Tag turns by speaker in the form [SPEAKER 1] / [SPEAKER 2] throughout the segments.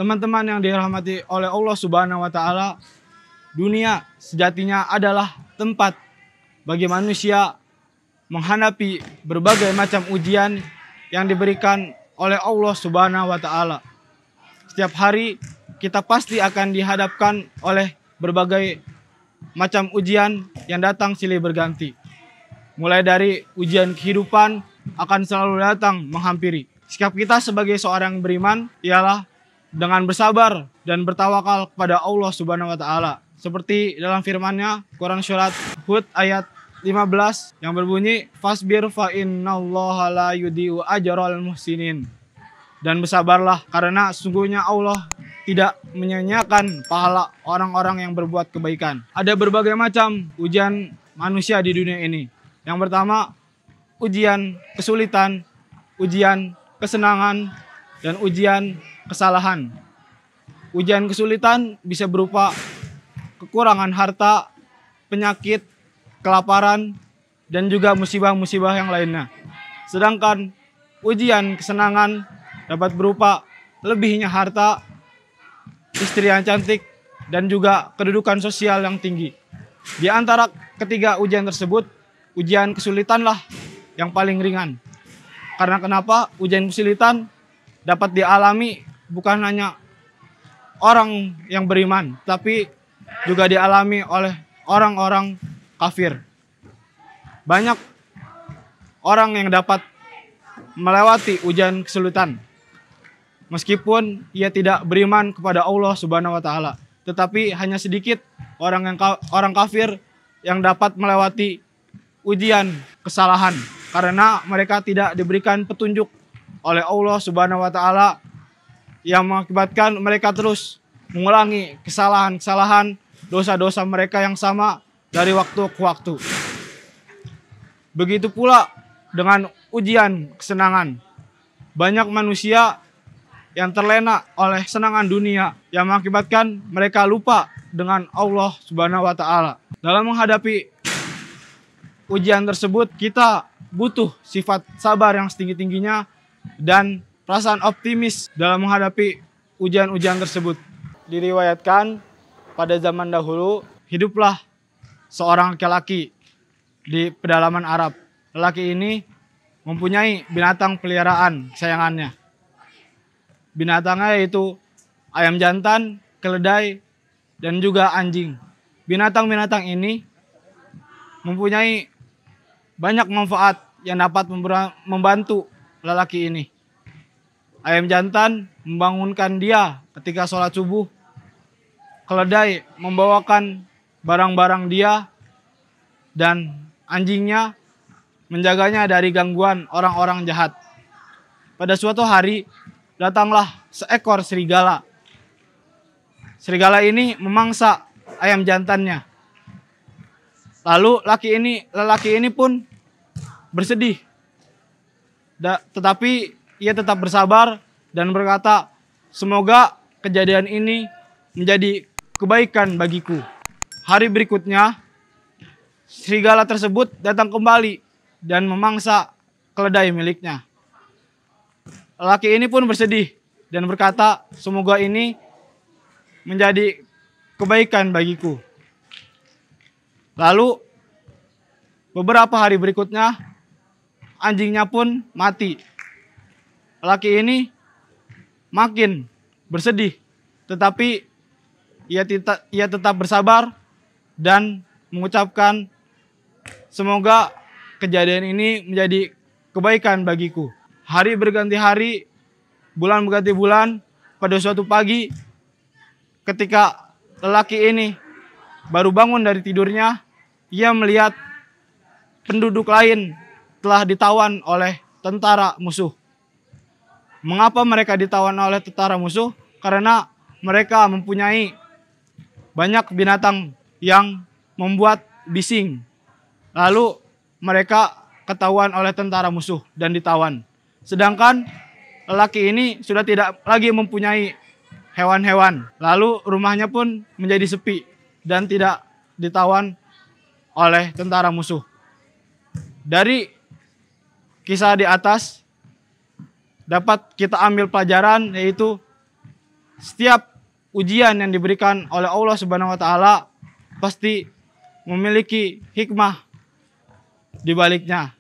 [SPEAKER 1] Teman-teman yang dirahmati oleh Allah Subhanahu wa taala, dunia sejatinya adalah tempat bagi manusia menghadapi berbagai macam ujian yang diberikan oleh Allah Subhanahu wa taala. Setiap hari kita pasti akan dihadapkan oleh berbagai macam ujian yang datang silih berganti. Mulai dari ujian kehidupan akan selalu datang menghampiri. Sikap kita sebagai seorang beriman ialah dengan bersabar dan bertawakal kepada Allah Subhanahu wa taala. Seperti dalam firman-Nya Quran surat Hud ayat 15 yang berbunyi fasbir fa innallaha la yudhi'u ajral muhsinin. Dan bersabarlah karena sesungguhnya Allah tidak menyia-nyiakan pahala orang-orang yang berbuat kebaikan. Ada berbagai macam ujian manusia di dunia ini. Yang pertama, ujian kesulitan, ujian kesenangan, dan ujian kesalahan. Ujian kesulitan bisa berupa kekurangan harta, penyakit, kelaparan, dan juga musibah-musibah yang lainnya. Sedangkan ujian kesenangan dapat berupa lebihnya harta, istri yang cantik, dan juga kedudukan sosial yang tinggi. Di antara ketiga ujian tersebut, ujian kesulitanlah yang paling ringan. Karena kenapa? Ujian kesulitan dapat dialami bukan hanya orang yang beriman, tapi juga dialami oleh orang-orang kafir. Banyak orang yang dapat melewati ujian kesulitan meskipun ia tidak beriman kepada Allah Subhanahu wa taala. Tetapi hanya sedikit orang kafir yang dapat melewati ujian kesalahan karena mereka tidak diberikan petunjuk oleh Allah Subhanahu wa taala yang mengakibatkan mereka terus mengulangi kesalahan-kesalahan, dosa-dosa mereka yang sama dari waktu ke waktu. Begitu pula dengan ujian kesenangan. Banyak manusia yang terlena oleh kesenangan dunia yang mengakibatkan mereka lupa dengan Allah Subhanahu wa taala. Dalam menghadapi ujian tersebut, kita butuh sifat sabar yang setinggi-tingginya dan perasaan optimis dalam menghadapi ujian-ujian tersebut. Diriwayatkan pada zaman dahulu, hiduplah seorang laki-laki di pedalaman Arab. Lelaki ini mempunyai binatang peliharaan kesayangannya. Binatangnya yaitu ayam jantan, keledai, dan juga anjing. Binatang-binatang ini mempunyai banyak manfaat yang dapat membantu lelaki ini. Ayam jantan membangunkan dia ketika sholat subuh. Keledai membawakan barang-barang dia, dan anjingnya menjaganya dari gangguan orang-orang jahat. Pada suatu hari, datanglah seekor serigala. Serigala ini memangsa ayam jantannya. Lalu lelaki ini pun bersedih. Tetapi ia tetap bersabar dan berkata, semoga kejadian ini menjadi kebaikan bagiku. Hari berikutnya, serigala tersebut datang kembali dan memangsa keledai miliknya. Lelaki ini pun bersedih dan berkata, semoga ini menjadi kebaikan bagiku. Lalu beberapa hari berikutnya, anjingnya pun mati. Lelaki ini makin bersedih, tetapi ia tetap bersabar dan mengucapkan, semoga kejadian ini menjadi kebaikan bagiku. Hari berganti hari, bulan berganti bulan. Pada suatu pagi, ketika lelaki ini baru bangun dari tidurnya, ia melihat penduduk lain telah ditawan oleh tentara musuh. Mengapa mereka ditawan oleh tentara musuh? Karena mereka mempunyai banyak binatang yang membuat bising. Lalu mereka ketahuan oleh tentara musuh dan ditawan. Sedangkan lelaki ini sudah tidak lagi mempunyai hewan-hewan. Lalu rumahnya pun menjadi sepi dan tidak ditawan oleh tentara musuh. Dari kisah di atas dapat kita ambil pelajaran, yaitu setiap ujian yang diberikan oleh Allah Subhanahu wa taala pasti memiliki hikmah di baliknya.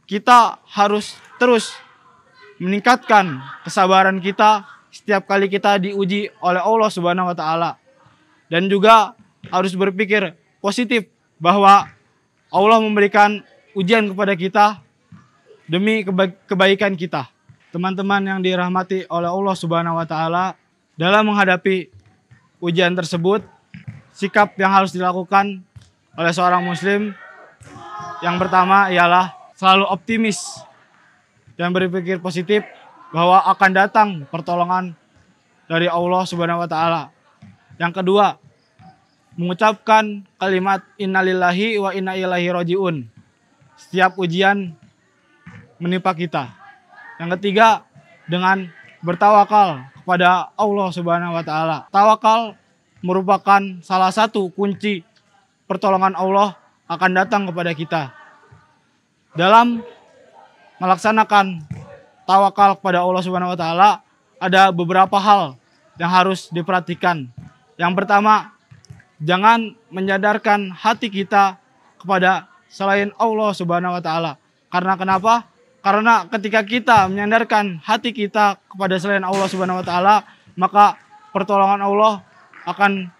[SPEAKER 1] Kita harus terus meningkatkan kesabaran kita setiap kali kita diuji oleh Allah Subhanahu wa taala. Dan juga harus berpikir positif bahwa Allah memberikan ujian kepada kita demi kebaikan kita. Teman-teman yang dirahmati oleh Allah Subhanahu wa taala, dalam menghadapi ujian tersebut, sikap yang harus dilakukan oleh seorang muslim yang pertama ialah selalu optimis dan berpikir positif bahwa akan datang pertolongan dari Allah Subhanahu wa taala. Yang kedua, mengucapkan kalimat innalillahi wa inna ilaihi rajiun setiap ujian menimpa kita. Yang ketiga, dengan bertawakal kepada Allah Subhanahu wa taala. Tawakal merupakan salah satu kunci pertolongan Allah akan datang kepada kita. Dalam melaksanakan tawakal kepada Allah Subhanahu wa taala, ada beberapa hal yang harus diperhatikan. Yang pertama, jangan menyadarkan hati kita kepada selain Allah Subhanahu wa taala. Karena kenapa? Karena ketika kita menyandarkan hati kita kepada selain Allah Subhanahu wa taala, maka pertolongan Allah akan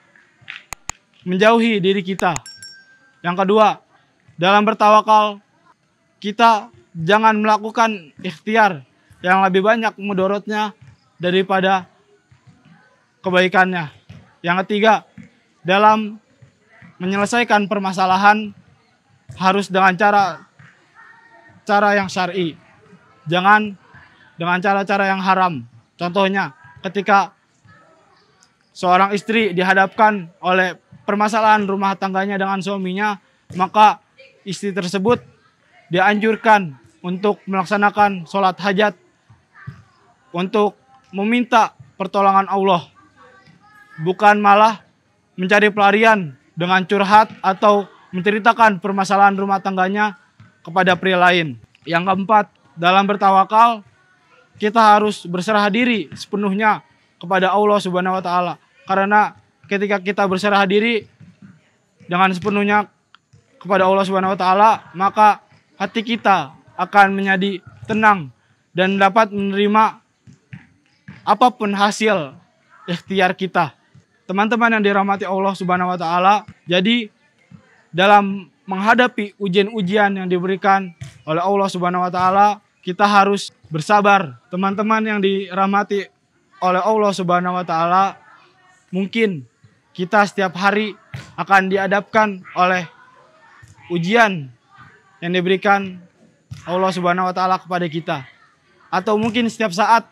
[SPEAKER 1] menjauhi diri kita. Yang kedua, dalam bertawakal kita jangan melakukan ikhtiar yang lebih banyak mudaratnya daripada kebaikannya. Yang ketiga, dalam menyelesaikan permasalahan harus dengan cara yang syar'i. Jangan dengan cara-cara yang haram. Contohnya, ketika seorang istri dihadapkan oleh permasalahan rumah tangganya dengan suaminya, maka istri tersebut dianjurkan untuk melaksanakan sholat hajat, untuk meminta pertolongan Allah. Bukan malah mencari pelarian dengan curhat atau menceritakan permasalahan rumah tangganya kepada pria lain. Yang keempat, dalam bertawakal kita harus berserah diri sepenuhnya kepada Allah Subhanahu wa taala. Karena ketika kita berserah diri dengan sepenuhnya kepada Allah Subhanahu wa taala, maka hati kita akan menjadi tenang dan dapat menerima apapun hasil ikhtiar kita. Teman-teman yang dirahmati Allah Subhanahu wa taala, jadi dalam menghadapi ujian-ujian yang diberikan oleh Allah Subhanahu wa taala, kita harus bersabar. Teman-teman yang dirahmati oleh Allah Subhanahu wa taala, mungkin kita setiap hari akan dihadapkan oleh ujian yang diberikan Allah Subhanahu wa taala kepada kita. Atau mungkin setiap saat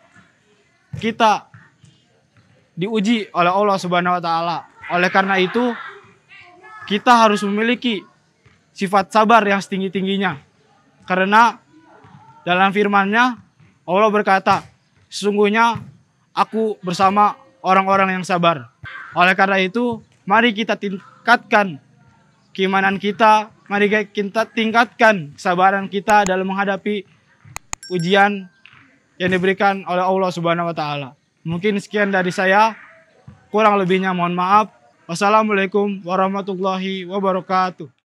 [SPEAKER 1] kita diuji oleh Allah Subhanahu wa taala. Oleh karena itu, kita harus memiliki sifat sabar yang setinggi-tingginya. Karena dalam firman-Nya Allah berkata, sesungguhnya aku bersama orang-orang yang sabar. Oleh karena itu, mari kita tingkatkan keimanan kita, mari kita tingkatkan kesabaran kita dalam menghadapi ujian yang diberikan oleh Allah Subhanahu wa taala. Mungkin sekian dari saya, kurang lebihnya mohon maaf. Wassalamualaikum warahmatullahi wabarakatuh.